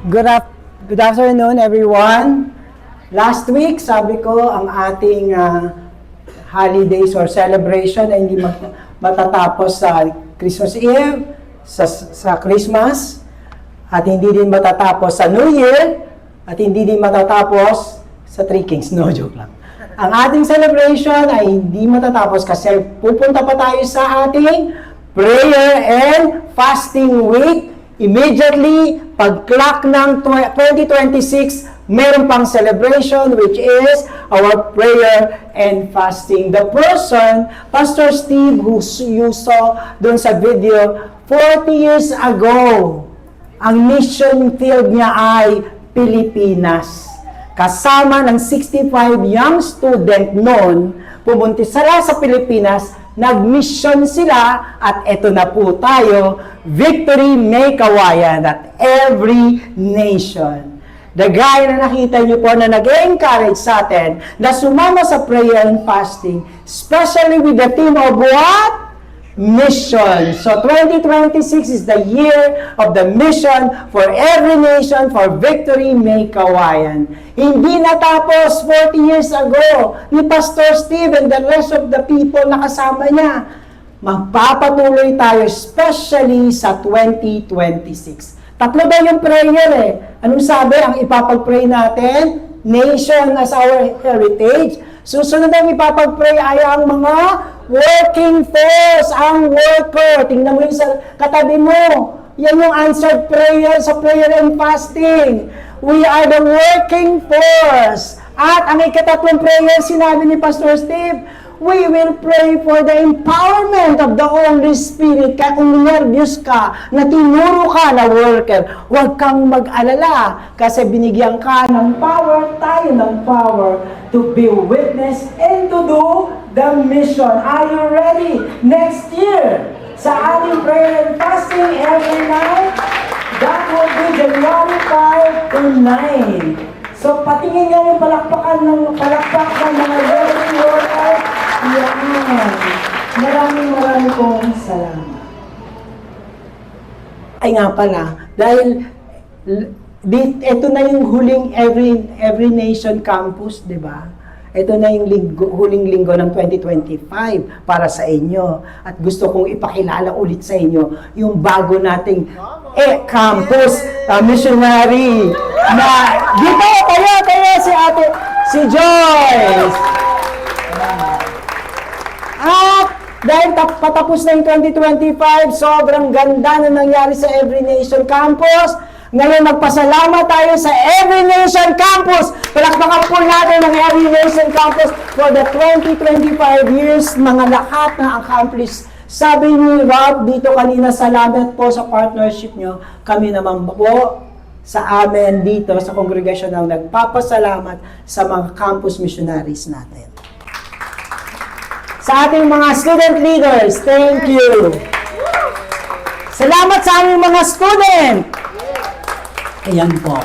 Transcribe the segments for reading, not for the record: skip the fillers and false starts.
Good afternoon, everyone. Last week, sabi ko, ang ating holidays or celebration ay hindi matatapos sa Christmas Eve, sa Christmas, at hindi din matatapos sa New Year, at hindi din matatapos sa Three Kings. No, joke lang. Ang ating celebration ay hindi matatapos kasi pupunta pa tayo sa ating prayer and fasting week. Immediately, pag-clock ng 2026, meron pang celebration which is our prayer and fasting. The person, Pastor Steve, who you saw doon sa video, 40 years ago, ang mission field niya ay Pilipinas. Kasama ng 65 young student noon, pumunta sila sa Pilipinas, nag-mission sila, at eto na po tayo, Victory May Kawayan at every nation. The guy na nakita niyo po na nag-encourage sa atin na sumama sa prayer and fasting, especially with the theme of what? Mission. So 2026 is the year of the mission for every nation for Victory May Kawayan. Hindi natapos 40 years ago ni Pastor Steve and the rest of the people na kasama niya. Magpapatuloy tayo especially sa 2026. Tatlo ba yung prayer eh? Anong sabi ang ipapag-pray natin? Nation as our heritage. Susunod ang ipapag-pray ay ang mga working force, ang worker. Tingnan mo yung sa katabi mo. Yan yung answered prayer sa prayer and fasting. We are the working force. At ang ikatatlong prayer, sinabi ni Pastor Steve, we will pray for the empowerment of the Holy Spirit. Kaya kung nervyos ka, na tinuro ka na worker, huwag kang mag-alala kasi binigyan ka ng power, tayo ng power to be witness and to do the mission. Are you ready? Next year, sa ating prayer and fasting every night, that will be January 5 to 9. So, patingin nga yung palakpak ng mga working workers. Yan. Maraming pong salamat. Ay nga pala, dahil ito na yung huling every nation campus, di ba? Ito na yung huling linggo ng 2025 para sa inyo. At gusto kong ipakilala ulit sa inyo yung bago nating campus missionary na dito, tayo si Joyce. At dahil patapos na yung 2025, sobrang ganda na nangyari sa Every Nation Campus. Ngayon, magpasalamat tayo sa Every Nation Campus. Palakpakan po natin ng Every Nation Campus for the 2025 years, mga lahat na accomplished. Sabi ni Rob dito kanina, salamat po sa partnership nyo. Kami naman po sa amin dito sa congregation ang nagpapasalamat sa mga campus missionaries natin. Sa ating mga student leaders, thank you. Salamat sa aming mga student. Ayan po.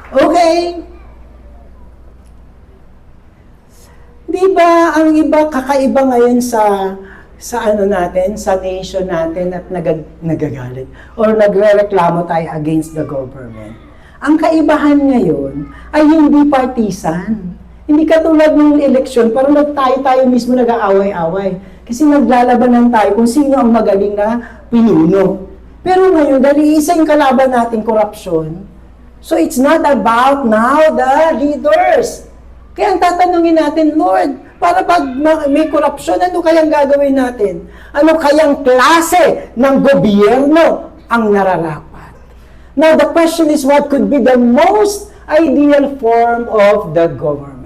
Okay. Di ba ang iba kakaiba ngayon sa ano natin, sa nation natin at nagagalit or nagrereklamo tayo against the government. Ang kaibahan ngayon ay hindi partisan. Hindi katulad ng eleksyon, parang tayo mismo nag-aaway-away. Kasi naglalabanan tayo kung sino ang magaling na pinuno. Pero ngayon, dahil isa yung kalaban natin, korupsyon, so it's not about now the leaders. Kaya ang tatanungin natin, Lord, para pag may korupsyon, ano kayang gagawin natin? Ano kayang klase ng gobyerno ang nararapat? Now, the question is, what could be the most ideal form of the government?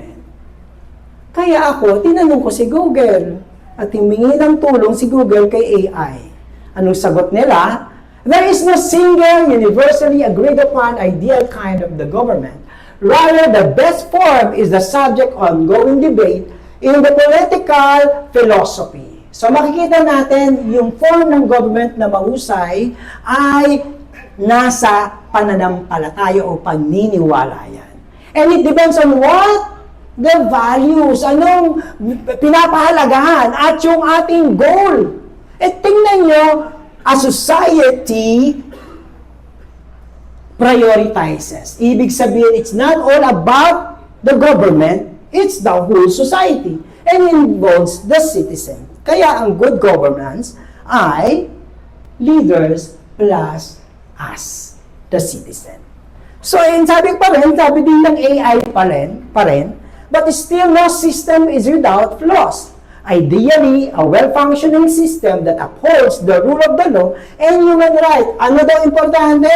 Kaya ako, tinanong ko si Google at humingi ng tulong si Google kay AI. Anong sagot nila? There is no single, universally agreed upon ideal kind of the government. Rather, the best form is the subject of ongoing debate in the political philosophy. So makikita natin yung form ng government na mahusay ay nasa pananampalataya o paniniwala yan. And it depends on what? The values, anong pinapahalagahan at yung ating goal. Tingnan nyo, a society prioritizes. Ibig sabihin, it's not all about the government, it's the whole society and involves the citizen. Kaya ang good governance ay leaders plus us, the citizen. So, sabi din ng AI pa rin, but still no system is without flaws. Ideally, a well-functioning system that upholds the rule of the law and human rights. Ano daw importante?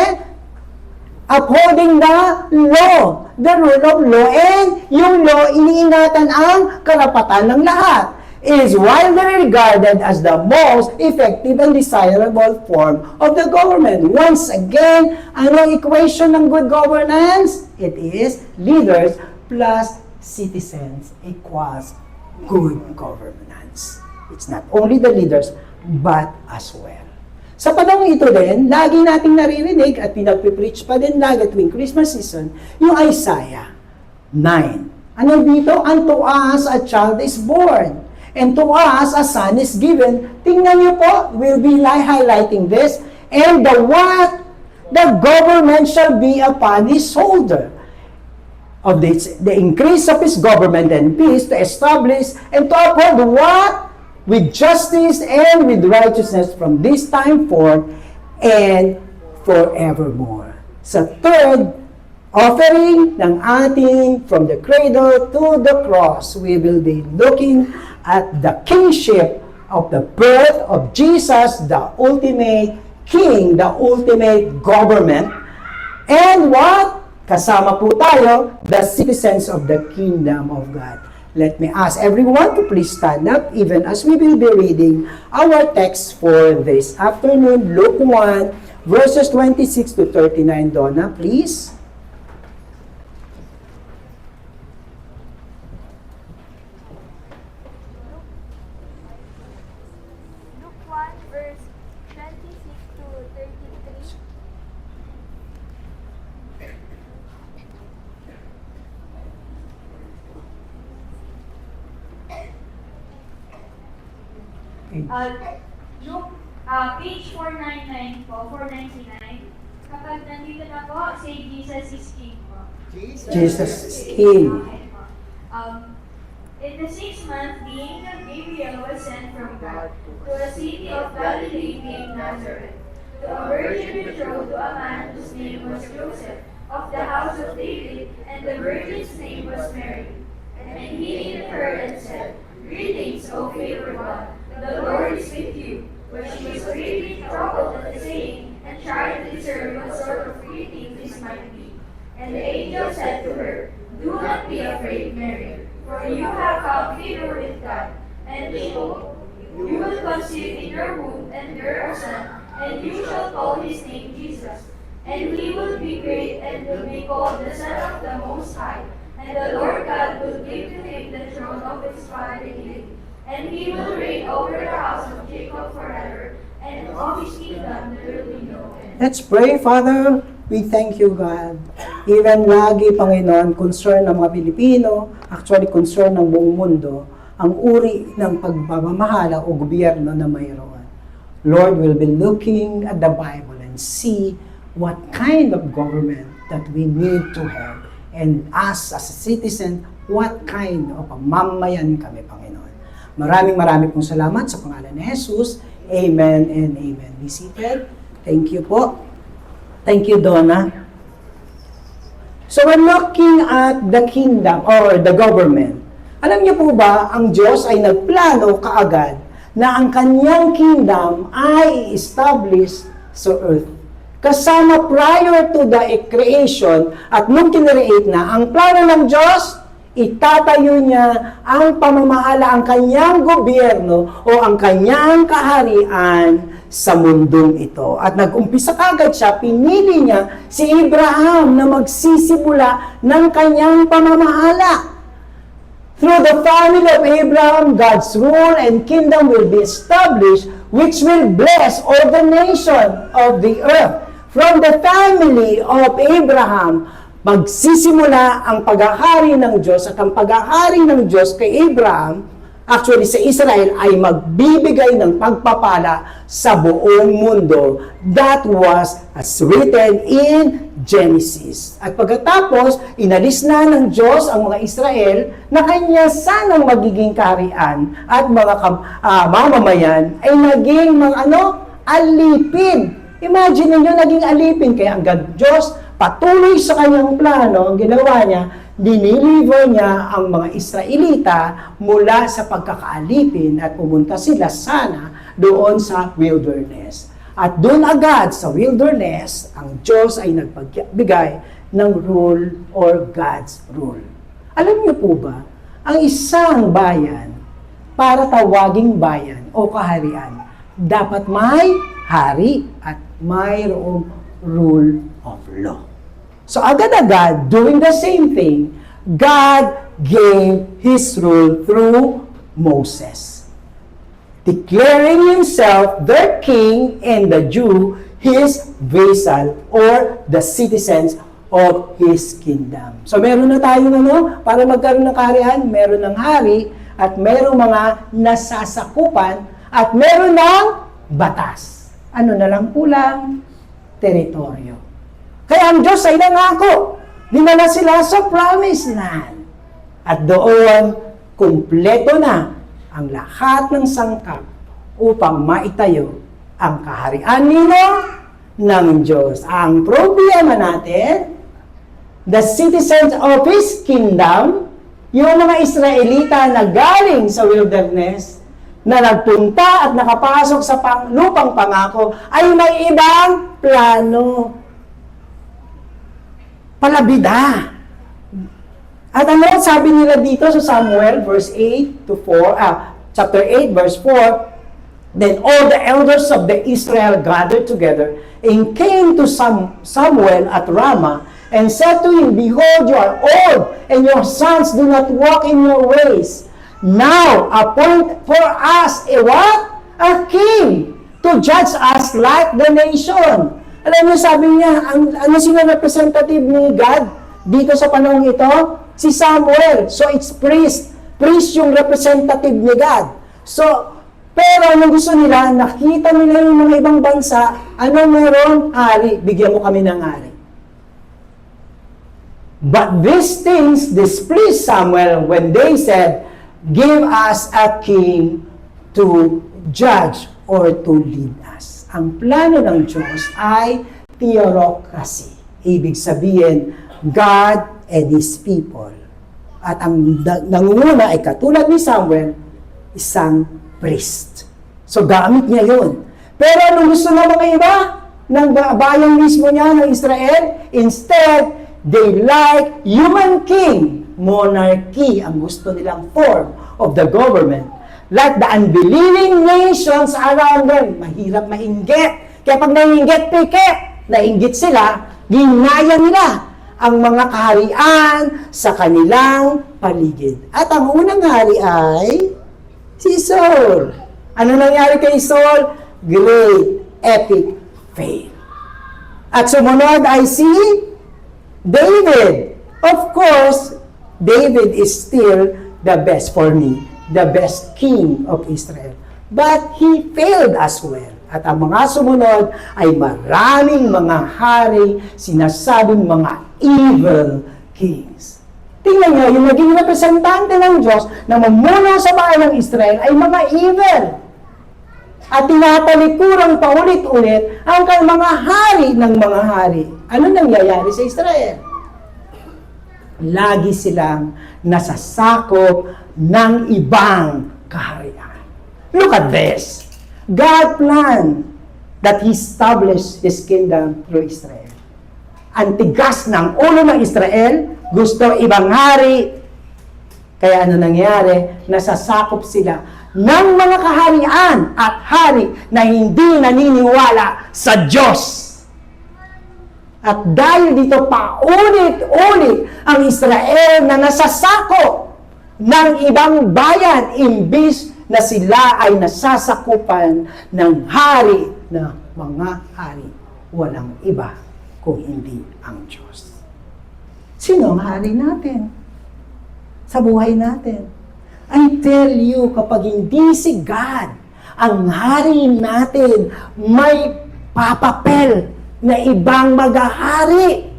Upholding the law, the rule of law, and yung law, iniingatan ang karapatan ng lahat. Is widely regarded as the most effective and desirable form of the government. Once again, ano ang equation ng good governance? It is leaders plus citizens equals good governance. It's not only the leaders, but as well. Sa panahon ito din, lagi nating naririnig at pinagpipreach pa din lagi tuwing Christmas season, yung Isaiah 9. Ano dito? Unto us a child is born, and to us a son is given. Tingnan niyo po, we'll be highlighting this. And the what? The government shall be upon his shoulder. Of the increase of his government and peace to establish and to uphold what? With justice and with righteousness from this time forth and forevermore. Sa third offering ng ating from the cradle to the cross, we will be looking at the kingship of the birth of Jesus, the ultimate king, the ultimate government. And what? Kasama po tayo, the citizens of the kingdom of God. Let me ask everyone to please stand up even as we will be reading our text for this afternoon, Luke 1, verses 26 to 39. Donna, please. Luke 1, verse 26 to 33. Luke, page 499 po, 499. Kapag nandito na po, say Jesus is King po. Jesus is King. Okay po. In the 6th month, the angel Gabriel was sent from God to a city of Galilee named Nazareth, to a virgin betrothed to a man whose name was Joseph, of the house of David, and the virgin's name was Mary. And he knew her and said, Greetings, O favored one, the Lord is with you. But she was greatly troubled at the saying, and tried to discern what sort of greeting this might be. And the angel said to her, Do not be afraid, Mary, for you have found favor with God. And behold, you will conceive in your womb and bear a son, and you shall call his name Jesus. And he will be great and will be called the Son of the Most High. And the Lord God will give to him the throne of his father David. And he will reign over the house of Jacob forever, and of his kingdom there will be no end. Let's pray, Father. We thank you, God. Even lagi, Panginoon, concern ng mga Pilipino, actually concern ng buong mundo, ang uri ng pagmamahala o gobyerno na mayroon. Lord, we'll be looking at the Bible and see what kind of government that we need to have. And us as a citizen, what kind of mamamayan kami, Panginoon. Maraming pong salamat sa pangalan ni Jesus. Amen and amen. Be seated. Thank you po. Thank you, Donna. So we're looking at the kingdom or the government. Alam niyo po ba, ang Diyos ay nagplano kaagad na ang kanyang kingdom ay establish sa earth. Kasama prior to the creation at nung kinreate na, ang plano ng Diyos, itatayo niya ang pamamahala, ang kanyang gobyerno o ang kanyang kaharian sa mundong ito. At nag-umpisa kagad siya, pinili niya si Abraham na magsisimula ng kanyang pamamahala. Through the family of Abraham, God's rule and kingdom will be established, which will bless all the nation of the earth. From the family of Abraham, magsisimula ang paghahari ng Diyos at ang paghahari ng Diyos kay Abraham actually sa Israel ay magbibigay ng pagpapala sa buong mundo. That was as written in Genesis. At pagkatapos, inalis na ng Diyos ang mga Israel na kanya sanang magiging kaharian at mga mamamayan ay naging alipin. Imagine niyo naging alipin. Kaya ang Diyos patuloy sa kanyang plano, ang ginawa niya, diniliver niya ang mga Israelita mula sa pagkakaalipin at pumunta sila sana doon sa wilderness. At doon agad sa wilderness, ang Diyos ay nagpagbigay ng rule or God's rule. Alam niyo po ba, ang isang bayan, para tawaging bayan o kaharian, dapat may hari at mayroong rule of law. So agad-agad, doing the same thing, God gave His rule through Moses, declaring Himself their king and the Jew His vassal or the citizens of His kingdom. So meron na tayong para magkaroon ng kaharian, meron ng hari at meron mga nasasakupan at meron ng batas. Ano na lang kulang? Teritoryo. Kaya ang Diyos ay nangako, dinala sila sa promised land. At doon, kumpleto na ang lahat ng sangkap upang maitayo ang kaharian ng Diyos. Ang problema natin, the citizens of His kingdom, yung mga Israelita na galing sa wilderness, na nagpunta at nakapasok sa lupang pangako, ay may ibang plano. Palabida. At ano sabi nila dito sa Samuel chapter 8 verse 4, then all the elders of the Israel gathered together and came to Samuel at Ramah and said to him, behold, you are old and your sons do not walk in your ways. Now appoint for us a king to judge us like the nation. Alam niyo, sabi niya, ano sino representative ni God dito sa panahon ito? Si Samuel. So, it's priest. Priest yung representative ni God. So, pero anong gusto nila? Nakita nila yung mga ibang bansa. Ano meron? Hari. Bigyan mo kami ng hari. But these things displeased Samuel when they said, give us a king to judge or to lead us. Ang plano ng Diyos ay theocracy. Ibig sabihin, God and His people. At ang nangunguna ay katulad ni Samuel, isang priest. So gamit niya yun. Pero anong gusto ng mga iba? Ng bayan mismo niya ng Israel? Instead, they like human king. Monarchy ang gusto nilang form of the government. Like the unbelieving nations around them. Mahirap mainggit. Kaya pag nainggit, nainggit sila, ginaya nila ang mga kaharian sa kanilang paligid. At ang unang hari ay si Saul. Ano nangyari kay Saul? Great, epic fail. At sumunod ay si David. Of course, David is still the best for me. The best king of Israel. But he failed as well. At ang mga sumunod ay maraming mga hari, sinasabing mga evil kings. Tingnan nyo, yung naging representante ng Diyos na mamuno sa bayan ng Israel ay mga evil. At tinatalikuran paulit-ulit ang mga hari ng mga hari. Ano nangyayari sa Israel? Lagi silang nasasakop ng ibang kaharian. Look at this. God planned that He established His kingdom through Israel. Ang tigas ng ulo ng Israel, gusto ibang hari. Kaya ano nangyari? Nasasakop sila ng mga kaharian at hari na hindi naniniwala sa Diyos. At dahil dito paulit-ulit ang Israel na nasasakop ng ibang bayan, imbis na sila ay nasasakupan ng hari na mga hari. Walang iba kung hindi ang Diyos. Sino ang hari natin? Sa buhay natin. I tell you, kapag hindi si God, ang hari natin, may papapel na ibang maghahari.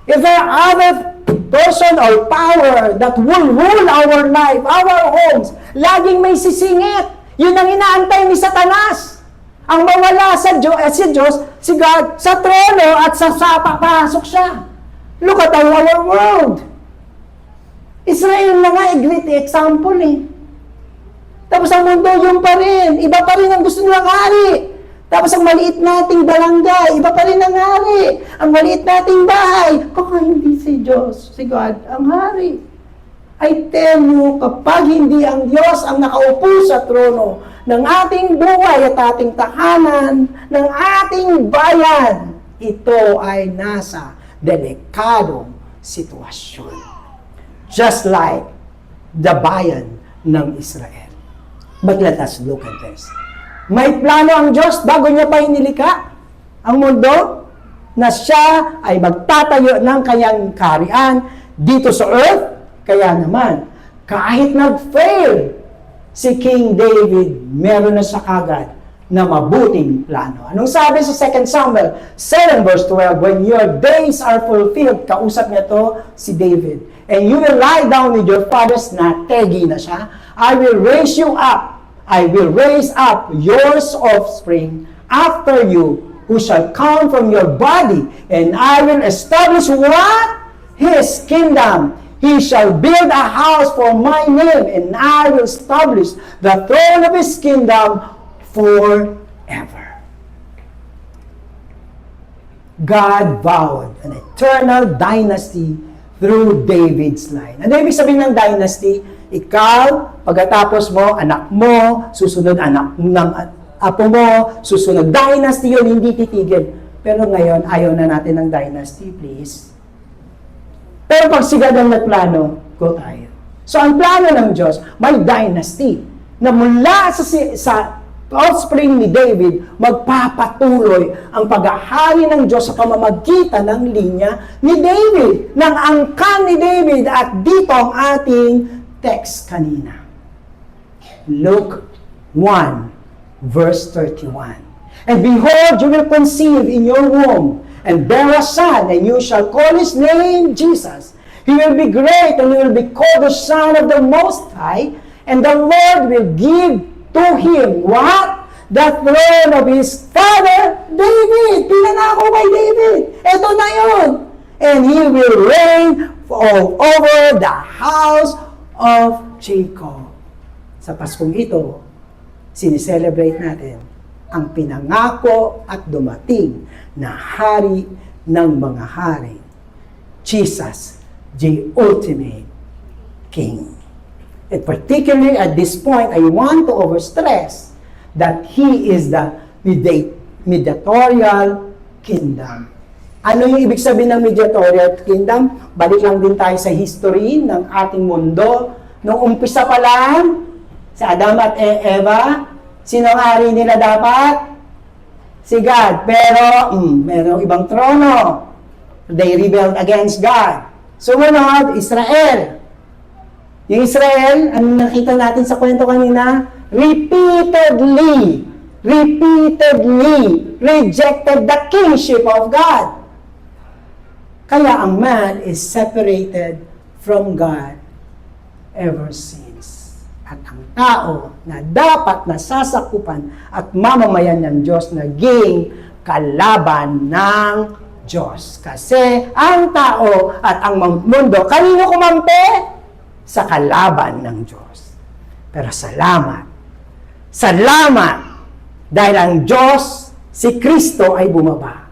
If there are other person or power that will rule our life, our homes, laging may sisingit. Yun ang inaantay ni Satanas. Ang mawala sa si Diyos, si God, sa trono at sa papasok siya. Look at our world. Israel na nga, great example eh. Tapos ang mundo, yun pa rin. Iba pa rin ang gusto nilang hari. Tapos ang maliit nating barangay, iba pa rin ang hari. Ang maliit nating bahay, hindi si Diyos, si God, ang hari. I tell you, kapag hindi ang Diyos ang nakaupo sa trono ng ating buhay at ating tahanan, ng ating bayan, ito ay nasa delikadong sitwasyon. Just like the bayan ng Israel. But let us look at this. May plano ang Diyos bago niya pa inilika ang mundo na siya ay magtatayo ng kanyang kaharian dito sa earth. Kaya naman, kahit nag-fail si King David, meron na siya kagad na mabuting plano. Anong sabi sa 2 Samuel 7 verse 12? When your days are fulfilled, kausap niya to si David, and you will lie down with your fathers, na tegi na siya, I will raise you up. I will raise up your offspring after you, who shall come from your body, and I will establish what? His kingdom. He shall build a house for my name, and I will establish the throne of his kingdom forever. God vowed an eternal dynasty through David's line. Ano ibig sabihin ng dynasty? Ikaw, pagkatapos mo, anak mo, susunod anak ng apo mo, susunod dynasty yun, hindi titigil. Pero ngayon, ayaw na natin ng dynasty, please. Pero pag si God ang nagplano, go tayo. So ang plano ng Diyos, may dynasty na mula sa offspring ni David, magpapatuloy ang paghahari ng Diyos sa pamamagitan ng linya ni David, ng angkan ni David. At dito ang ating text kanina. Luke 1, verse 31. And behold, you will conceive in your womb, and bear a son, and you shall call his name Jesus. He will be great, and he will be called the Son of the Most High, and the Lord will give to him what? The throne of his father, David. Pinanako kay David. Ito na yun. And he will reign over the house of Jacob. Sa Paskong ito, sineselebrate natin ang pinangako at dumating na hari ng mga hari, Jesus, the ultimate King. And particularly at this point, I want to overstress that He is the mediatorial kingdom. Ano yung ibig sabihin ng mediatorial kingdom? Balik lang din tayo sa history ng ating mundo. Nung umpisa pa lang, sa Adam at Eva, sino ang hari nila dapat? Si God. Pero, merong ibang trono. They rebelled against God. Sumunod, Israel. Yung Israel, ano nakita natin sa kwento kanina? Repeatedly rejected the kingship of God. Kaya ang man is separated from God ever since. At ang tao na dapat nasasakupan at mamamayan ng Diyos naging kalaban ng Diyos. Kasi ang tao at ang mundo, kanino kumampi? Sa kalaban ng Diyos. Pero salamat. Salamat! Dahil ang Diyos, si Kristo ay bumaba.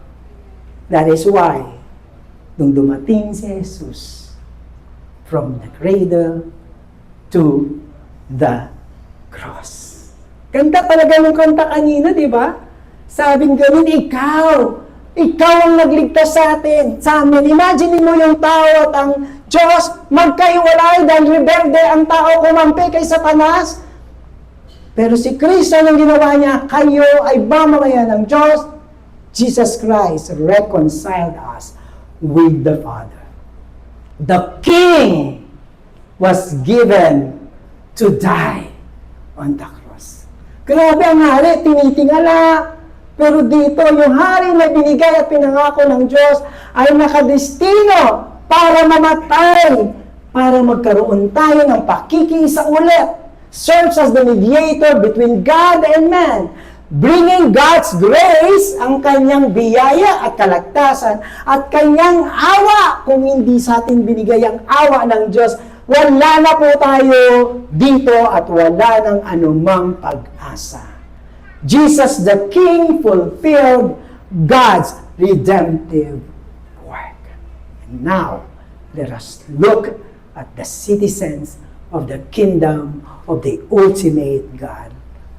That is why, nung dumating si Jesus from the cradle to the cross. Ganda talaga ng kanta kanina, di ba? Sabing ganun, ikaw ang nagligtas sa amin. Imagine mo yung tao at ang Diyos magkaiwalay dahil rebelde ang tao kumampi kay Satanas. Pero si Kristo ang ginawa niya, kayo ay mamamayan ng Diyos. Jesus Christ reconciled us with the Father. The King was given to die on the cross. Grabe ang hari, tinitingala. Pero dito, yung hari na binigay at pinangako ng Diyos ay nakadestino para mamatay, para magkaroon tayo ng pakikiisa ulit. Serves as the mediator between God and man, bringing God's grace, ang kanyang biyaya at kalagtasan, at kanyang awa. Kung hindi sa atin binigay ang awa ng Diyos, wala na po tayo dito at wala ng anumang pag-asa. Jesus the King fulfilled God's redemptive work. And now, let us look at the citizens of the kingdom of the ultimate God.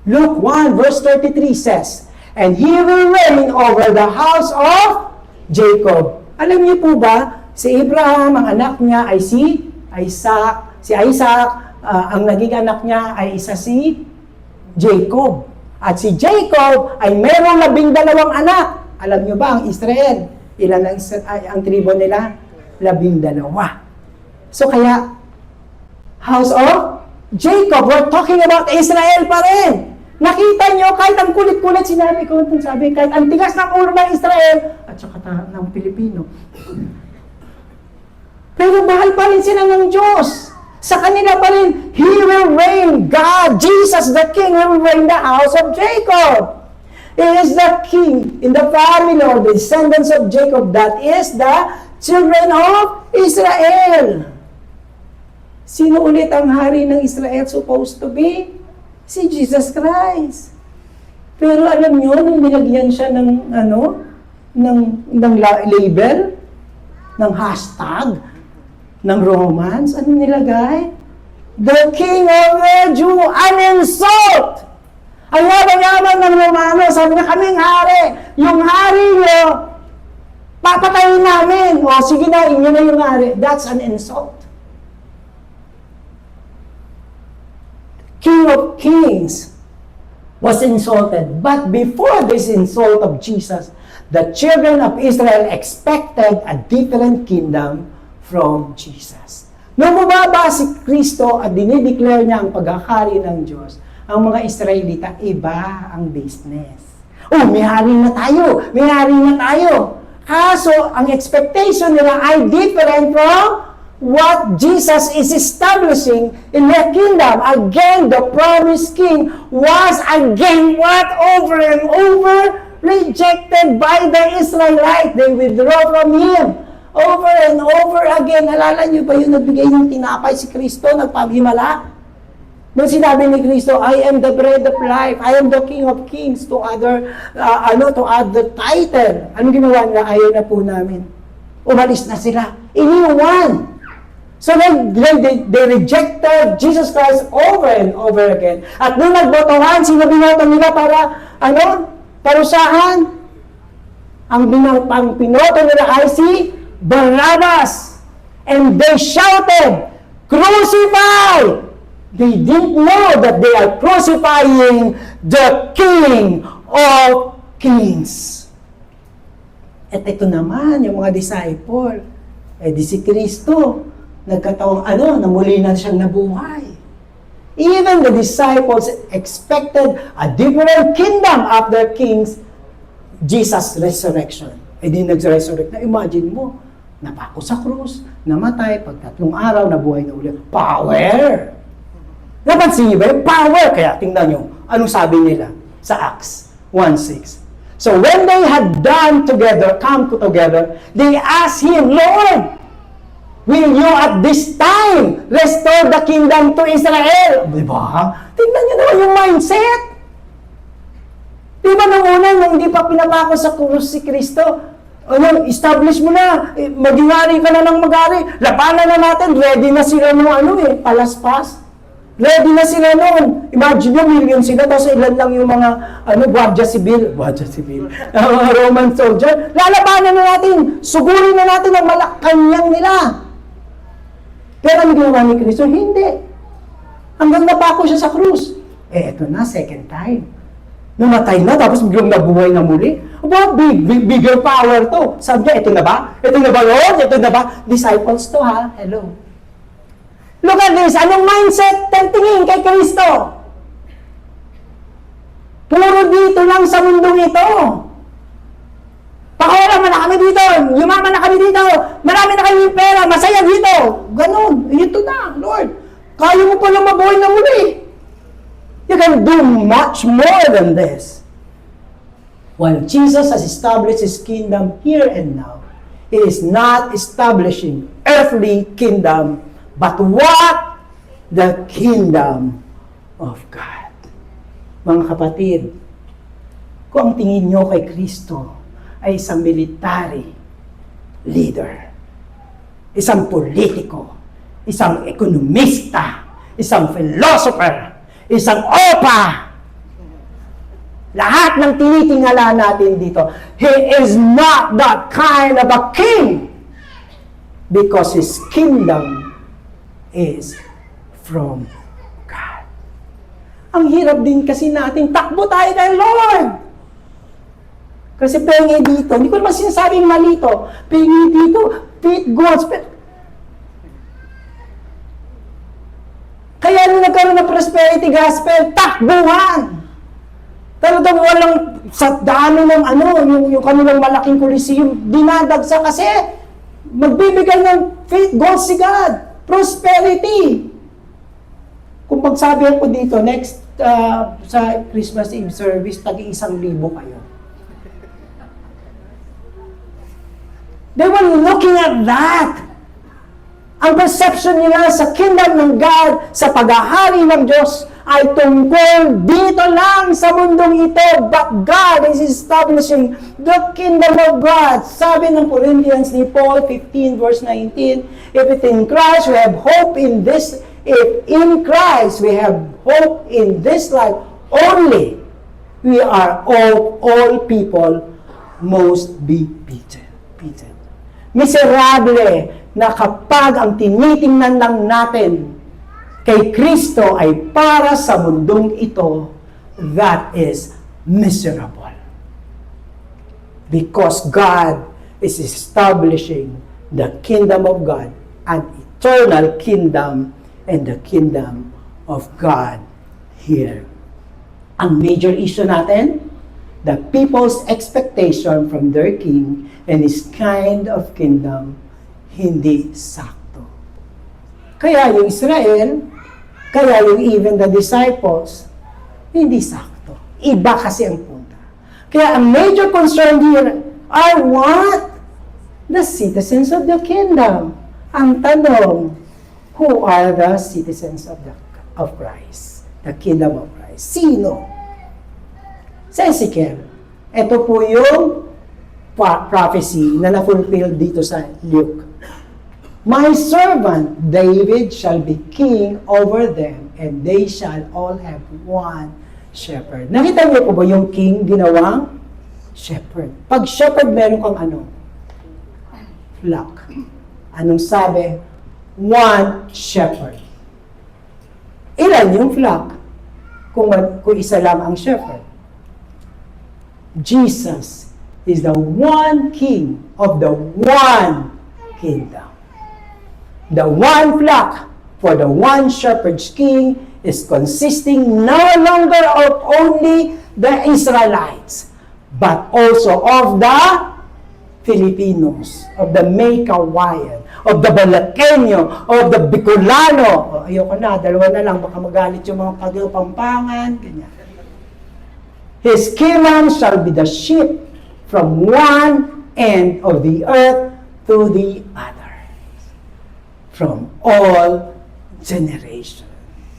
Luke 1 verse 33 says, "And he will reign over the house of Jacob." Alam niyo po ba, si Abraham, ang anak niya ay si Isaac. Si Isaac, ang naging anak niya ay isa si Jacob. At si Jacob ay mayroong 12 anak. Alam niyo ba, ang Israel, ilan ang tribo nila? 12. So kaya, house of Jacob, we're talking about Israel pa rin. Nakita nyo, kahit ang kulit-kulit, sinabi ko, kahit ang tigas ng ulo ng Israel, at saka ng Pilipino. Pero mahal pa rin sila ng Diyos. Sa kanila pa rin, He will reign, God, Jesus the King, will reign the house of Jacob. He is the King in the family or the descendants of Jacob, that is the children of Israel. Sino ulit ang hari ng Israel supposed to be? Si Jesus Christ. Pero alam nyo, nung nilagyan siya ng label, ng hashtag, ng Romans, ano nilagay? The King of the Jew, an insult! Ang yabang-yabang ng Romano, sabi na kaming hari, yung hari nyo, papatayin namin. O sige na, inyo na yung hari. That's an insult. King of Kings was insulted. But before this insult of Jesus, the children of Israel expected a different kingdom from Jesus. Nung bumaba si Kristo at dinideclare niya ang pagkakari ng Diyos, ang mga Israelita, iba ang business. Oh, may hari na tayo! May hari na tayo! Kaso, ang expectation nila ay different from what Jesus is establishing in the kingdom. Again, the promised king was again what? Over and over rejected by the Israelites. They withdraw from Him. Over and over again. Alala niyo ba yung nagbigay ng tinapay si Kristo, nagpahimala? Nung sinabi ni Kristo, I am the bread of life. I am the King of Kings to other title. Anong ginawa nila? Ayaw na po namin. Umalis na sila. Iniwan. So they rejected Jesus Christ over and over again. At nung nagbotohan, sino binoto nila para, parusahan? Ang pinoto nila ay si Barabbas. And they shouted, "Crucify!" They didn't know that they are crucifying the King of Kings. At ito naman, yung mga disciple, di si Kristo, nagkataong na muli na siyang nabuhay. Even the disciples expected a different kingdom after King's Jesus' resurrection. Di nag-resurrect na. Imagine mo, napako sa krus, namatay, pag 3 araw, nabuhay na ulit. Power! Napansin niyo ba yung power? Kaya tingnan nyo, anong sabi nila sa Acts 1:6. So when they had come together, they asked Him, Lord, will you at this time restore the kingdom to Israel? Diba? Tingnan nyo naman yung mindset. Diba nung una, nung hindi pa pinapako sa krus si Kristo, establish mo na, mag-hari ka na ng mag-hari, labanan na natin, ready na sila ng palaspas. Ready na sila noon. Imagine nyo, million sila, tapos ilan lang yung mga, Guardia Civil, mga Roman soldier. Lalabanan na natin, sugurin na natin ang Malacanang nila. Pero ang ginawa ni Kristo, hindi. Hanggang napako siya sa krus. Eto na, second time. Namatay na, tapos biglang nabuhay na muli. Aba, bigger power to. Sabi niya, ito na ba? Ito na ba, Lord? Ito na ba? Disciples to, ha? Hello. Look at this. Anong mindset ng tingin kay Kristo? Puro dito lang sa mundong ito. Pakawala man na kami dito. Yumaman na kami dito. Marami na kami pera. Masaya dito. Ganon. Ito na, Lord. Kaya mo palang mabuhay na muli. You can do much more than this. While Jesus has established His kingdom here and now, He is not establishing earthly kingdom, but what? The kingdom of God. Mga kapatid, kung ang tingin nyo kay Kristo ay isang military leader, isang politiko, isang ekonomista, isang philosopher, isang opa, lahat ng tinitingala natin dito, he is not that kind of a king because his kingdom is from God. Ang hirap din kasi natin, takbo tayo kay Lord. Kasi pengi dito, hindi ko naman sinasabing mali to, pengi dito, feed goods, kaya nung nagkaroon ng prosperity gospel, takbuhan. Talagang walang sa dano ng yung kanilang malaking Coliseum, dinadagsa kasi magbibigay ng faith, goals si God, prosperity. Kung magsabi ko dito, next sa Christmas Eve service, tagi-1,000 kayo. They were looking at that. Ang perception nila sa kingdom ng God, sa paghahari ng Diyos, ay tungkol dito lang sa mundong ito. But God is establishing the kingdom of God. Sabi ng Corinthians ni Paul 15 verse 19, if in Christ we have hope in this, if in Christ we have hope in this life only, we are all people most be beaten. Miserable na kapag ang tinitingnan lang natin kay Kristo ay para sa mundong ito, that is miserable. Because God is establishing the kingdom of God, an eternal kingdom, and the kingdom of God here. Ang major issue natin, the people's expectation from their king and his kind of kingdom, hindi sakto. Kaya yung Israel, kaya yung even the disciples, hindi sakto. Iba kasi ang punta. Kaya ang major concern here are what? The citizens of the kingdom. Ang tanong, who are the citizens of Christ? The kingdom of Christ. Sino? Sa Ezekiel. Ito po yung prophecy na na-fulfill dito sa Luke. My servant David shall be king over them, and they shall all have one shepherd. Nakita niyo po ba yung king ginawang shepherd? Pag shepherd, meron kang ano? Flock. Anong sabi? One shepherd. Ilan yung flock? Kung isa lang ang shepherd. Jesus is the one king of the one kingdom. The one flock for the one shepherd's king is consisting no longer of only the Israelites, but also of the Filipinos, of the Maykawayan, of the Balakenyo, of the Bicolano. Ayoko na, dalawa na lang, baka magalit yung mga Pampangan, ganyan. His kingdom shall be the sheep from one end of the earth to the other, from all generations.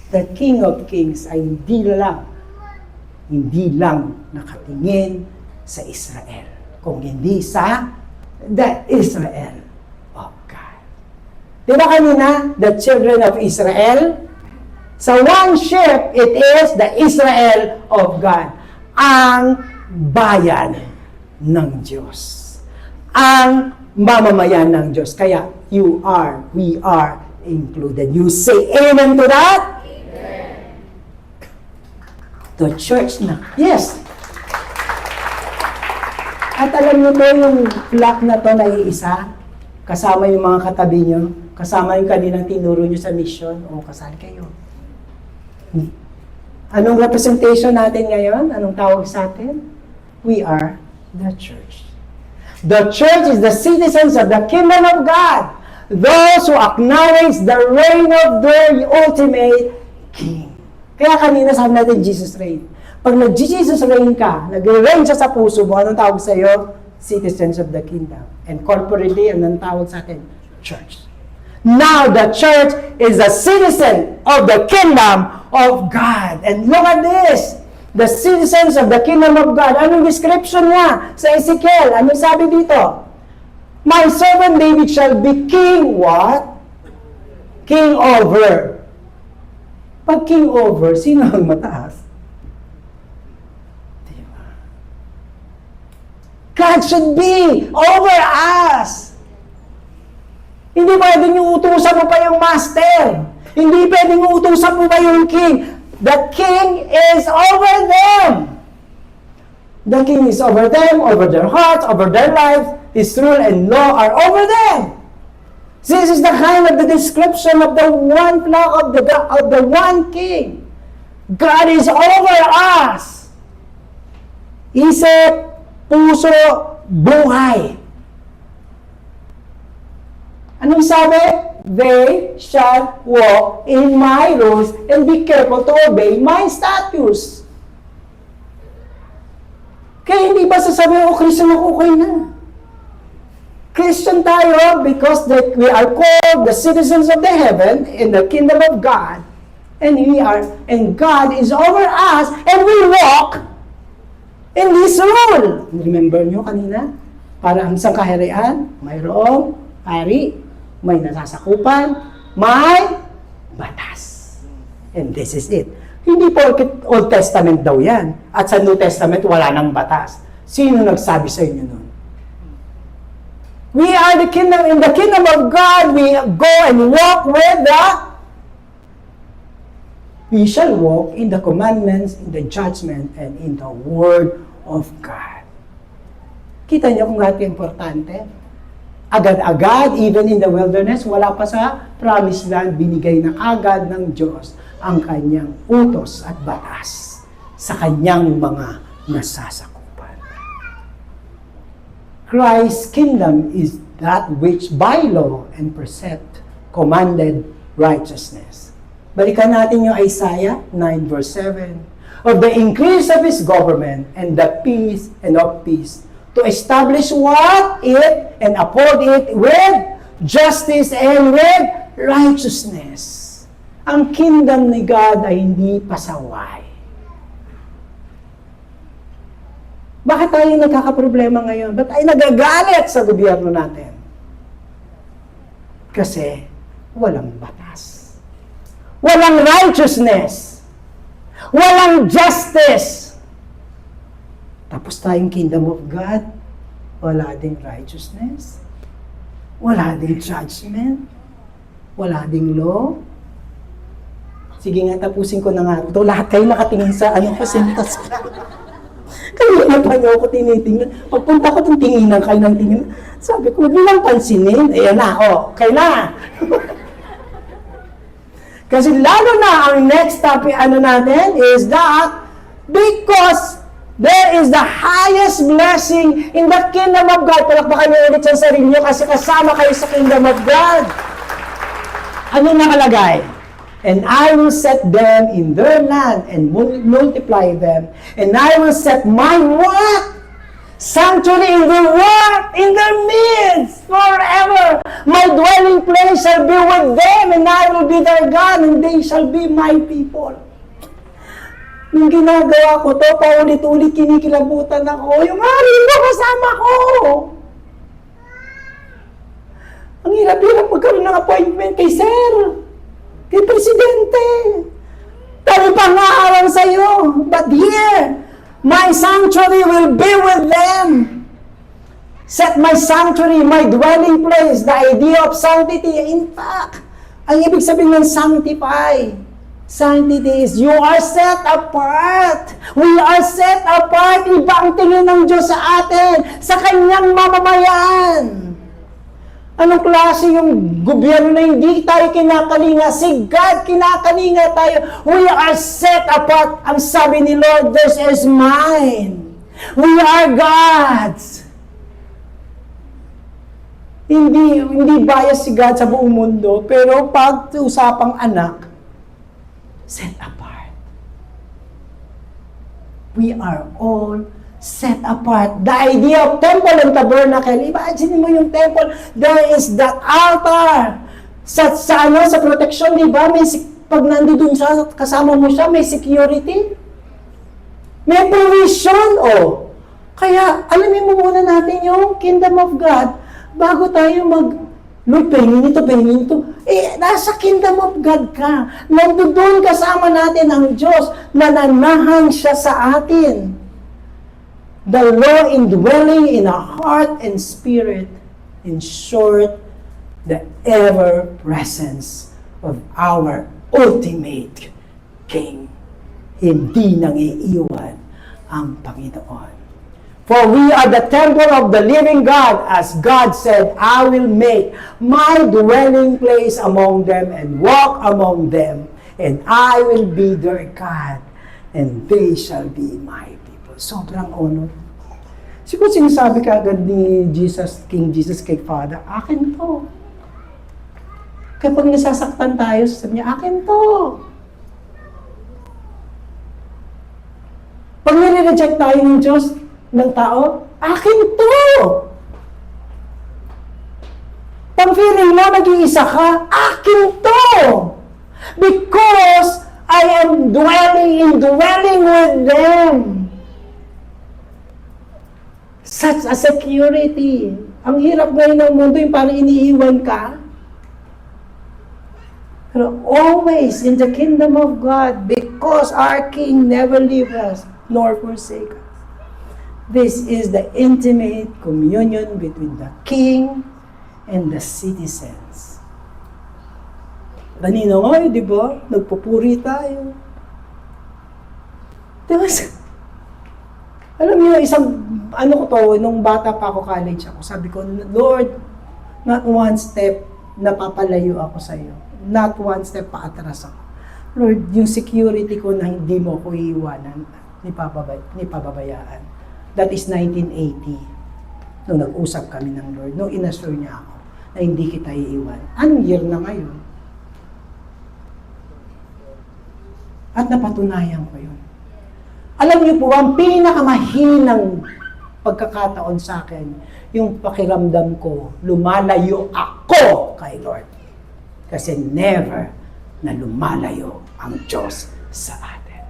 The King of Kings ay hindi lang nakatingin sa Israel, kung hindi sa the Israel of God. Di ba kanina, the children of Israel? Sa one sheep, it is the Israel of God. Ang bayan ng Diyos. Ang mamamayan ng Diyos. Kaya, we are included. You say amen to that? Amen. The church na. Yes. At alam niyo ba yung flock na to na iisa? Kasama yung mga katabi niyo? Kasama yung kaninang tinuro nyo sa mission, o kasali kayo. Anong representation natin ngayon? Anong tawag sa atin? We are the church. The church is the citizens of the kingdom of God. Those who acknowledge the reign of the ultimate King. Kaya kanina sabi natin, Jesus reign. Pag nag-Jesus reign ka, nag-reign siya sa puso mo, anong tawag sa iyo? Citizens of the kingdom. And corporately, anong tawag sa atin? Church. Now, the church is a citizen of the kingdom of God. And look at this. The citizens of the kingdom of God. Anong description niya sa Ezekiel? Anong sabi dito? My servant David shall be king, what? King over. Pag king over, sino ang mataas? Diba? God should be over us. Hindi pwedeng yung utusan mo pa yung master. Hindi pwedeng yung utusan mo pa yung king. The king is over them. The king is over them, over their hearts, over their lives. His rule and law are over them. This is the kind of the description of the one flock of the one king. God is over us. Isip, puso, buhay. Anong sabi? They shall walk in my rules and be careful to obey my statutes. Kaya hindi ba sasabihin, Christian ako, okay na. Christian tayo because we are called the citizens of the heaven in the kingdom of God. And God is over us and we walk in this rule. Remember nyo kanina? Para ang isang kaharian, mayroong hari, may nasasakupan, may batas. And this is it. Hindi porket Old Testament daw yan. At sa New Testament, wala nang batas. Sino nagsabi sa inyo nun? We are the kingdom, in the kingdom of God, we go and walk with we shall walk in the commandments, in the judgment, and in the word of God. Kita niyo kung natin importante? Agad-agad, even in the wilderness, wala pa sa promised land, binigay na agad ng Diyos ang kanyang utos at batas sa kanyang mga nasasakupan. Christ's kingdom is that which by law and precept commanded righteousness. Balikan natin yung Isaiah 9 verse 7. Of the increase of His government and the peace and of peace, to establish what? It and uphold it with justice and with righteousness. Ang kingdom ni God ay hindi pasaway. Bakit tayo nagkakaproblema ngayon? Ba't tayo nagagalit sa gobyerno natin? Kasi walang batas. Walang righteousness. Walang justice. Tapos tayong kingdom of God, wala ding righteousness. Wala ding judgment. Wala ding law. Sige nga, tapusin ko na nga ito. Lahat kayo nakatingin sa pasintas ko. Kaya na pa niyo ako tinitingnan. Pagpunta ko itong tinginan, kayo nang tingin. Sabi ko, huwag nilang pansinin. Ayan na, kayo na. Kasi lalo na ang next topic, natin, is that because there is the highest blessing in the kingdom of God. Palakpakan niyo ulit sa sarili niyo kasi kasama kayo sa kingdom of God. Ano nakalagay? And I will set them in their land and multiply them. And I will set my what? Sanctuary in their what? In their midst forever. My dwelling place shall be with them, and I will be their God, and they shall be my people. Nung ginagawa ko to, paulit-ulit kinikilabutan ako. Yung hari mo kasama ko. Ang hirap-hirap magkaroon ng appointment kay Sir. Kay Presidente. Dami pang aaral sa'yo. But here, my sanctuary will be with them. Set my sanctuary, my dwelling place, the idea of sanctity. In fact, ang ibig sabihin ng sanctify. Sanctity is you are set apart. We are set apart. Iba ang tingin ng Diyos sa atin, sa kanyang mamamayan. Anong klase yung gobyerno na hindi tayo kinakalinga? Si God kinakalinga tayo. We are set apart. Ang sabi ni Lord, this is mine. We are God's. Hindi bias si God sa buong mundo, pero pag usapang anak, set apart. We are all set apart. The idea of temple and tabernacle, imagine mo yung temple, there is that altar. Sa protection, di ba? Pag nandun siya, kasama mo siya, may security. May provision, oh. Kaya, alamin mo muna natin yung kingdom of God bago tayo Lord, pahingin ito. Nasa kingdom of God ka. Nandoon kasama natin ang Diyos. Nananahan siya sa atin. The law indwelling in our heart and spirit. In short, the ever-presence of our ultimate King. Hindi nang iiwan ang Panginoon. For we are the temple of the living God, as God said, I will make my dwelling place among them and walk among them, and I will be their God, and they shall be my people. Sobrang honor. Siguro sinasabi ka agad ni King Jesus kay Father, akin to. Kapag nasasaktan tayo, sabi niya, akin to. Pag nire-reject tayo ng Diyos, ng tao, akin to. Pag feeling mo, nag-iisa ka, akin to. Because I am dwelling with them. Such a security. Ang hirap ngayon ng mundo, yung parang iniiwan ka. Pero always in the kingdom of God, because our King never leave us, nor forsake us. This is the intimate communion between the King and the citizens. Kanina nga, di ba? Nagpupuri tayo. Diba? Alam niyo, nung bata pa ako, college ako, sabi ko, Lord, not one step napapalayo ako sa iyo. Not one step paatras ako. Lord, yung security ko na hindi mo ko iiwanan, ni pababayaan. That is 1980. Nung nag-usap kami ng Lord, nung inassure niya ako na hindi kita iiwan. Anong year na ngayon? At napatunayan ko yun. Alam niyo po, ang pinakamahinang pagkakataon sa akin, yung pakiramdam ko, lumalayo ako kay Lord. Kasi never na lumalayo ang Diyos sa atin.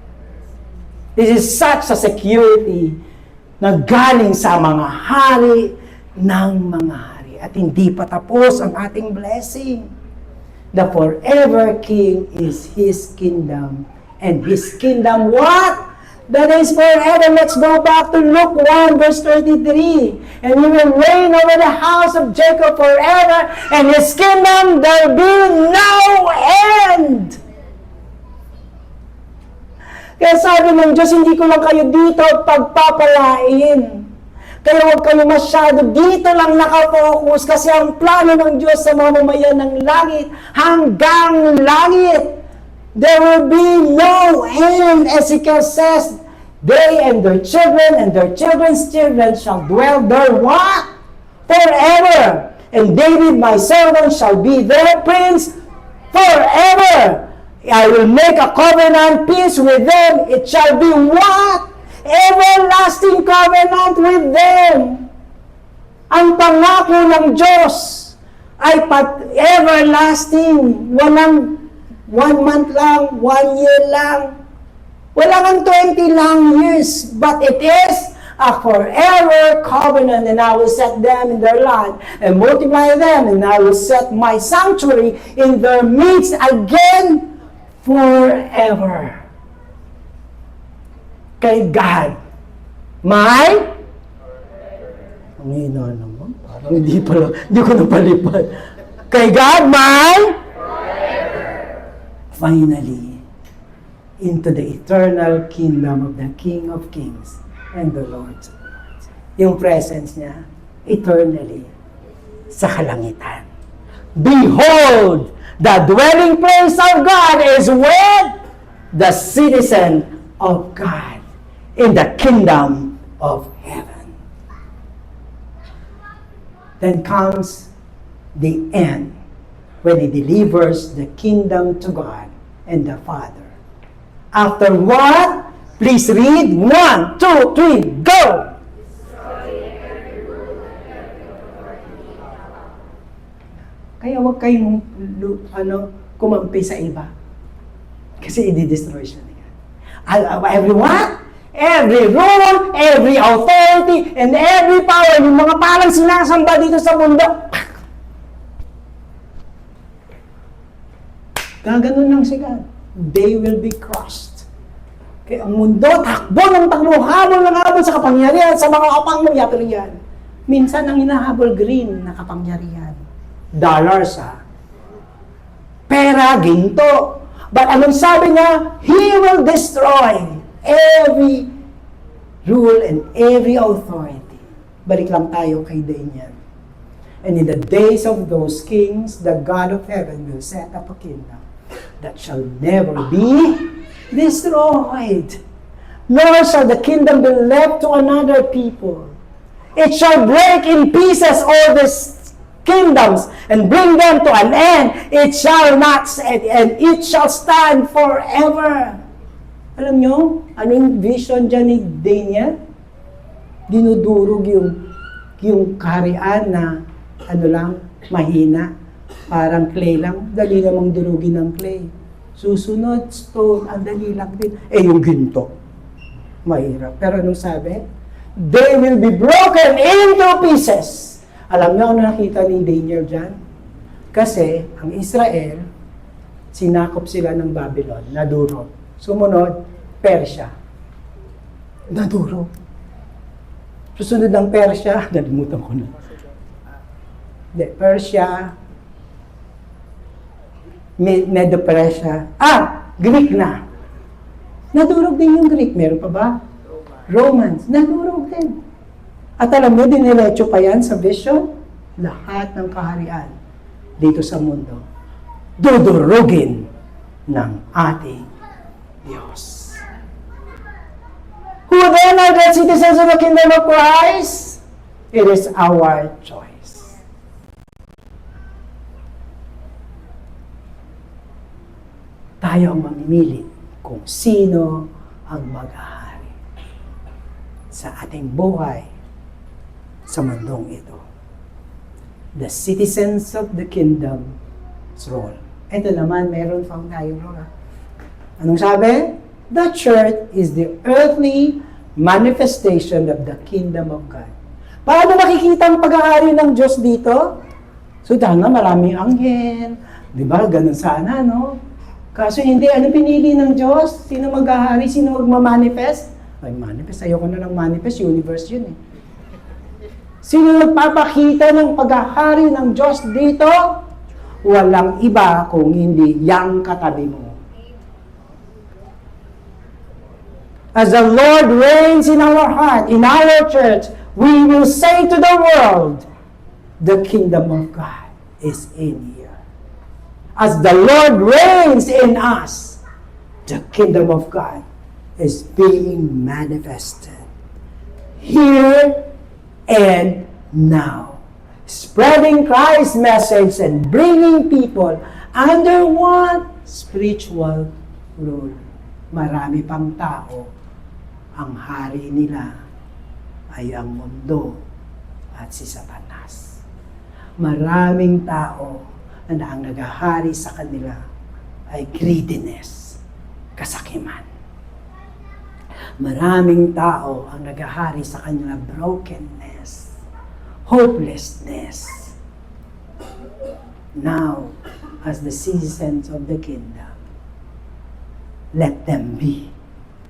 This is such a security na galing sa mga hari ng mga hari. At hindi pa tapos ang ating blessing. The forever King is His kingdom. And His kingdom, what? That is forever. Let's go back to Luke 1 verse 33. And He will reign over the house of Jacob forever, and His kingdom there be no end. Kaya sabi ng Diyos, hindi ko lang kayo dito pagpapalain. Kaya huwag kayo masyado dito lang nakafocus kasi ang plano ng Diyos sa mamamayan ng langit hanggang langit. There will be no end, Ezekiel says. They and their children and their children's children shall dwell there, what? Forever. And David, my servant, shall be their prince forever. I will make a covenant peace with them. It shall be what? Everlasting covenant with them. Ang pangako ng Diyos ay everlasting. Walang 1 month lang, 1 year lang. Walang 20 lang years. But it is a forever covenant, and I will set them in their land and multiply them, and I will set my sanctuary in their midst again forever. Kay God, ang hina naman, parang hindi ko napalipad. Kay God, finally, into the eternal kingdom of the King of Kings and the Lord of Lords. Yung presence niya, eternally. sa kalangitan. Behold, the dwelling place of God is with the citizen of God in the kingdom of heaven. Then comes the end when He delivers the kingdom to God and the Father. After what? Please read. 1, 2, 3, go! Kaya huwag kayong kumampi sa iba. Kasi i-destroy siya niya. Every what? Every rule, every authority, and every power, yung mga parang sinasamba dito sa mundo, gaganon lang siya. They will be crushed. Kaya ang mundo, takbo ng takbo, habol ng habol sa kapangyarihan, sa mga kapangyarihan. Minsan ang hinahabol green na kapangyarihan. Dollars, pera, ginto. But anong sabi niya? He will destroy every rule and every authority. Balik lang tayo kay Daniel. And in the days of those kings, the God of heaven will set up a kingdom that shall never be destroyed. Nor shall the kingdom be left to another people. It shall break in pieces all these kingdoms and bring them to an end. It shall not and it shall stand forever. Alam nyo, anong vision dyan ni Daniel? Dinudurog yung kaharian na mahina. Parang clay lang. Dali namang durugin ng clay. Susunod, stone, ang dali lang din. Yung ginto. Mahirap. Pero anong sabi? They will be broken into pieces. Alam niyo ano nakita ni Daniel dyan? Kasi ang Israel, sinakop sila ng Babylon, nadurog. Sumunod, Persia. Nadurog. Susunod ng Persia, nalimutan ko na. Persia, Medo-Persia. Greek na. Nadurog din yung Greek. Meron pa ba? Romans. Nadurog din. At alam mo, diniretso pa yan sa vision, lahat ng kaharian dito sa mundo, dudurugin ng ating Diyos. Who then are the citizens of the kingdom of Christ? It is our choice. Tayo ang mamimili kung sino ang mag-ahari sa ating buhay sa mundong ito. The citizens of the kingdom's role. Ito naman, meron pang tayong role. Anong sabi? The church is the earthly manifestation of the kingdom of God. Paano makikita ang pag-aari ng Diyos dito? So, dahil maraming anghel. Di ba? Ganun sana, no? Kaso hindi, ano pinili ng Diyos? Sino mag-ahari? Sino mag-manifest? Manifest. Ayoko na lang manifest. Universe yun eh. Sino nagpapakita ng paghahari ng Diyos dito? Walang iba kung hindi yang katabi mo. As the Lord reigns in our heart, in our church, we will say to the world, the kingdom of God is in here. As the Lord reigns in us, the kingdom of God is being manifested here and now. Spreading Christ's message and bringing people under what? Spiritual rule. Marami pang tao, ang hari nila ay ang mundo at si Satanas. Maraming tao na ang nagahari sa kanila ay greediness, kasakiman. Maraming tao ang nagahari sa kanila brokenness, hopelessness. Now, as the citizens of the kingdom, let them be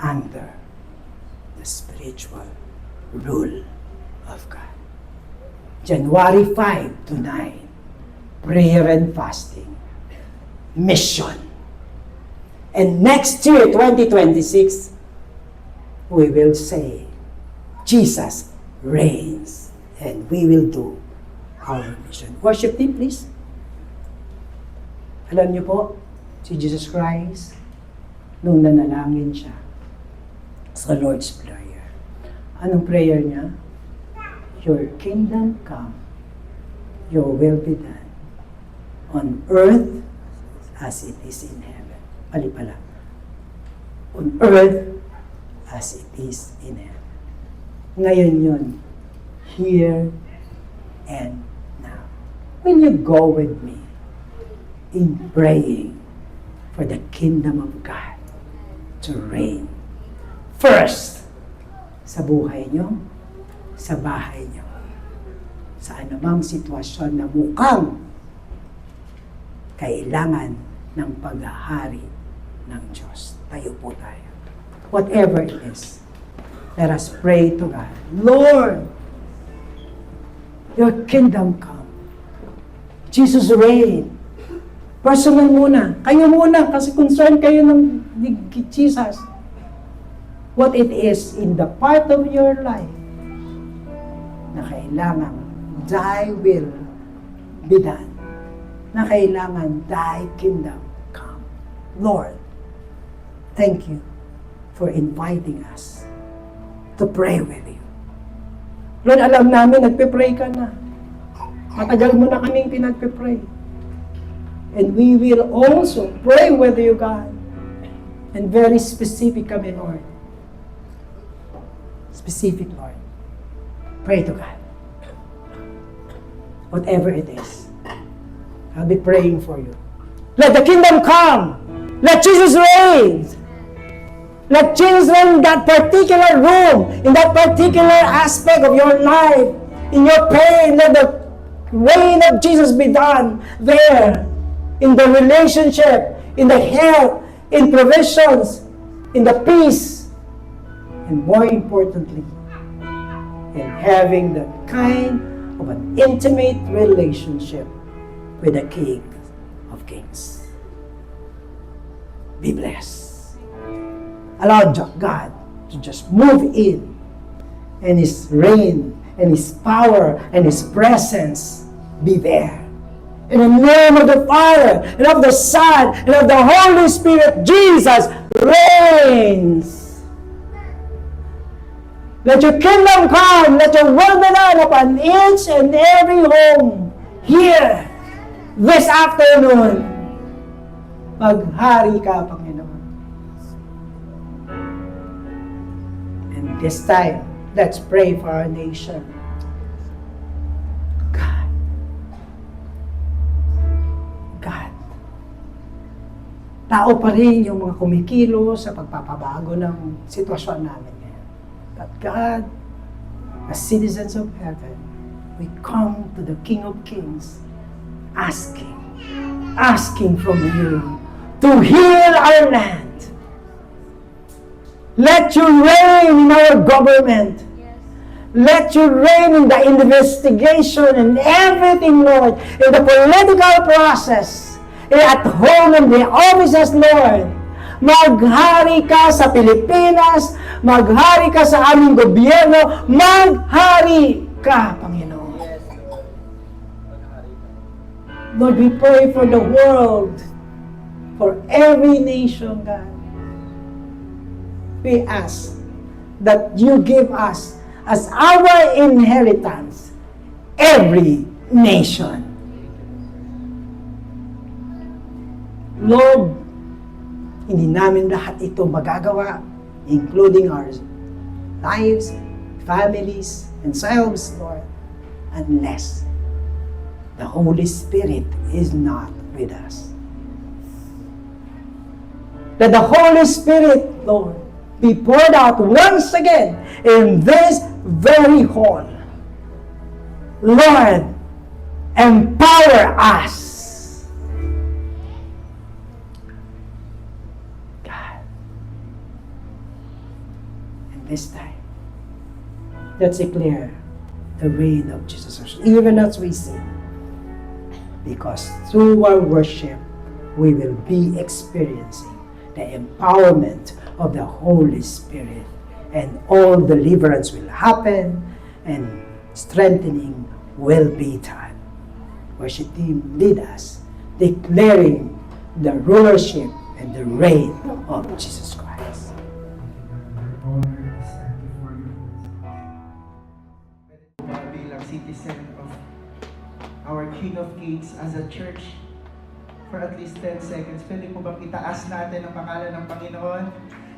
under the spiritual rule of God. January 5 to 9, prayer and fasting, mission. And next year, 2026, we will say, Jesus reigns, and we will do our mission. Worship team, please. Alam niyo po, si Jesus Christ, nung nanalangin siya sa Lord's Prayer, anong prayer niya? Your kingdom come, your will be done, on earth as it is in heaven. Mali pala. On earth as it is in heaven. Ngayon yun. Here and now. Will you go with me in praying for the kingdom of God to reign first sa buhay nyo, sa bahay nyo, sa anumang sitwasyon na mukhang kailangan ng paghahari ng Diyos. Tayo po tayo. Whatever it is, let us pray to God. Lord, your kingdom come. Jesus reign. Personal muna. Kayo muna kasi concerned kayo ng Jesus. What it is in the part of your life na kailangan thy will be done. Na kailangan thy kingdom come. Lord, thank you for inviting us to pray with you. Lord, alam namin, nagpe-pray ka na. Matagal mo na kaming pinagpe-pray. And we will also pray with you, God. And very specific kami, Lord. Specific, Lord. Pray to God. Whatever it is, I'll be praying for you. Let the kingdom come. Let Jesus reign. Let Jesus reign in that particular room, in that particular aspect of your life, in your pain. Let the reign of Jesus be done there, in the relationship, in the health, in provisions, in the peace, and more importantly, in having that kind of an intimate relationship with the King of Kings. Be blessed. Allow God to just move in, and His reign, and His power, and His presence be there. In the name of the Father, and of the Son, and of the Holy Spirit, Jesus reigns. Let your kingdom come, let your will be done upon each and every home here this afternoon. Maghari ka, Panginoon. And this time, let's pray for our nation. God. Tao pa rin yung mga kumikilos sa pagpapabago ng sitwasyon namin ngayon. But God, as citizens of heaven, we come to the King of Kings, asking from you to heal our land. Let you reign in our government. Let you reign in the investigation and everything, Lord, in the political process, at home in the offices, Lord. Maghari ka sa Pilipinas, maghari ka sa aming gobyerno, maghari ka, Panginoon. Lord, we pray for the world, for every nation, God. We ask that you give us as our inheritance every nation. Lord, hindi namin lahat ito magagawa, including our lives, families, and selves, Lord, unless the Holy Spirit is not with us. Let the Holy Spirit, Lord, be poured out once again in this very hall. Lord, empower us. God. And this time, let's declare the reign of Jesus Christ, even as we sing. Because through our worship, we will be experiencing the empowerment of the Holy Spirit, and all deliverance will happen, and strengthening will be done. worship team, lead us, declaring the rulership and the reign of Jesus Christ. Bilang citizen of our King of Kings as a church for at least 10 seconds. Pwede po bang itaas natin ang pangalan ng Panginoon?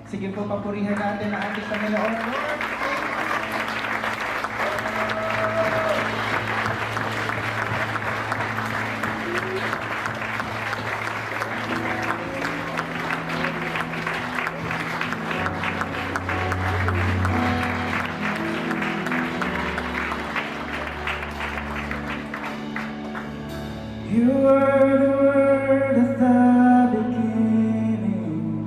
Sige po, papurihan natin ang ating Panginoon. Lord, you were the word at the beginning.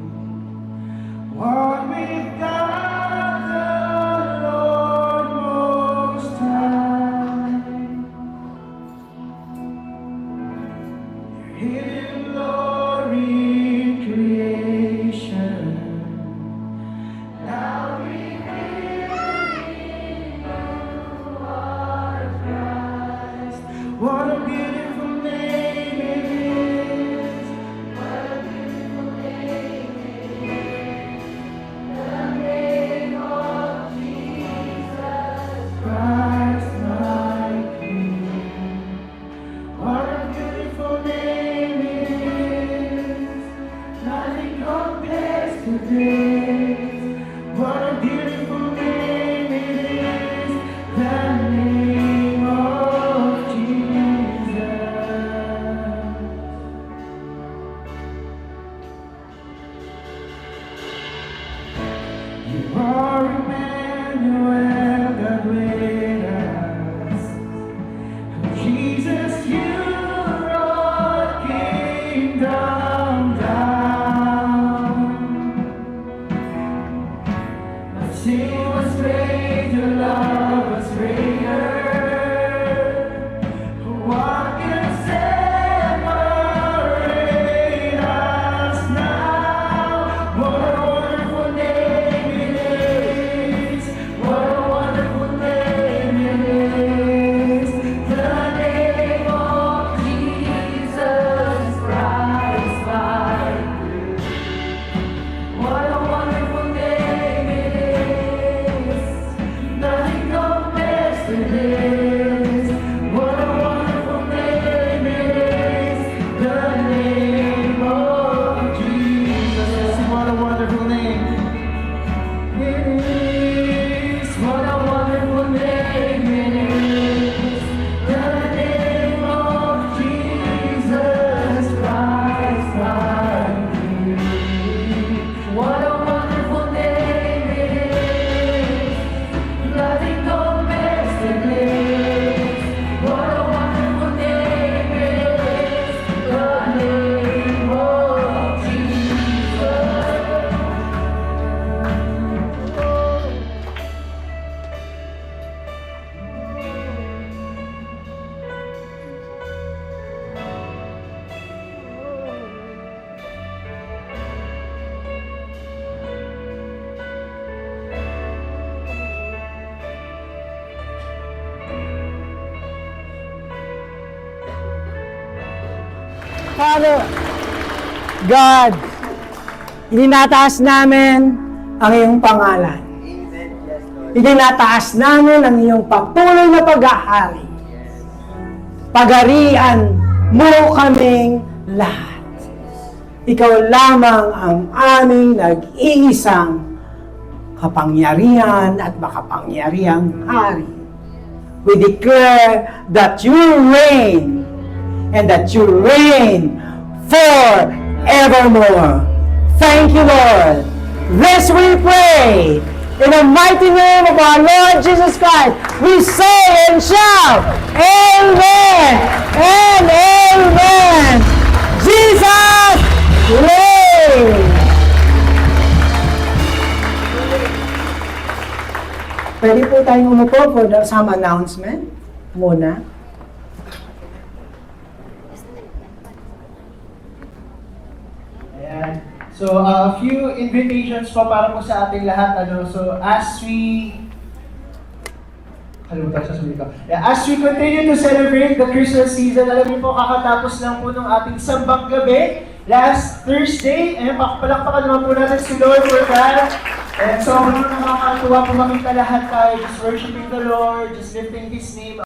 One with God, the Lord Most High. Your hidden glory in creation, now revealed in you are Christ. What a beautiful name it is. What a beautiful name it is. The name of Jesus Christ, my King. What a beautiful name it is. Nothing compares to this. What a beautiful name it is. The name of Jesus. You are Emmanuel, God with us. Jesus, you brought kingdom down. My sin was great, your love was greater. What can separate us now? What a wonderful name it is. What a wonderful name it is. The name of Jesus Christ, my King. What a wonderful name it is. Nothing compares to this. What a wonderful name it is. The name of Jesus. What a wonderful name it is. What a wonderful name it is. The name of Jesus Christ, my King. What a wonderful name it is. Nothing compares to this. What a wonderful name it is. The name of Jesus. Father, God, itinataas namin ang iyong pangalan. Itinataas namin ang iyong patuloy na paghahari. Pagarian mo kaming lahat. Ikaw lamang ang aming nag-iisang kapangyarihan at makapangyarihang hari. We declare that you reign and that you reign forevermore. Thank you, Lord. This we pray in the mighty name of our Lord Jesus Christ. We say and shout, Amen and Amen. Jesus reigns. Pwede po tayong umupo for some announcement muna. Ayan. So, a few invitations po para po sa ating lahat. So, as we Kalimutan sa sulit ko. Yeah, as we continue to celebrate the Christmas season, alam niyo po, kakatapos lang po ng ating sambang gabi last Thursday. Ayun, palakpakan naman po natin si Lord for that. And sobrang nakakatuwa po makita lahat tayo just worshiping the Lord, just lifting His name.